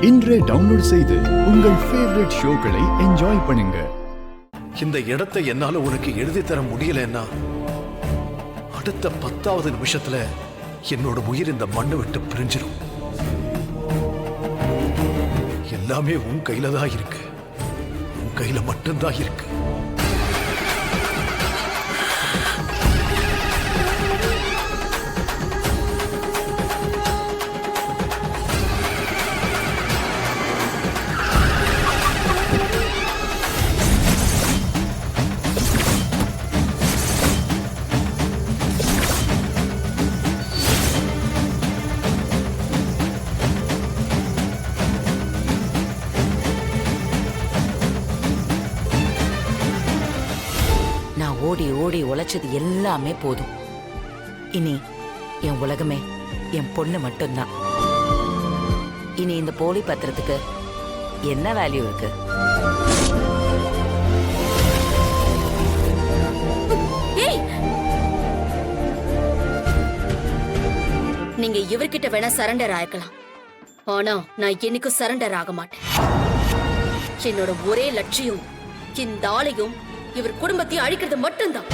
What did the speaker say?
இன்றே டவுன்லோட் செய்து உங்கள் ஃபேவரட் ஷோக்களை என்ஜாய் பண்ணுங்க. இந்த இடத்தை என்னால உனக்கு எழுதி தர முடியலன்னா அடுத்த 10வது நிமிஷத்துல என்னோட உயிர் இந்த மண்ணை விட்டு பிரிஞ்சிடும். எல்லாமே உன் கையில தான் இருக்கு, உன் கையில மட்டும்தான் இருக்கு. ஓடி ஓடி உழைச்சது எல்லாமே போதும். இனி என் உலகமே என் பொண்ணு மட்டும்தான். இனி இந்த போலி பத்திரத்துக்கு என்ன வேல்யூ இருக்கு? நீங்க இவர்கிட்ட வேணா சரண்டர் ஆயிருக்கலாம், ஆனா நான் என்னைக்கும் சரண்டர் ஆக மாட்டேன். என்னோட ஒரே லட்சியம் இந்த ஆளையும் இவர் குடும்பத்தையும் அழிக்கிறது மட்டும்தான்.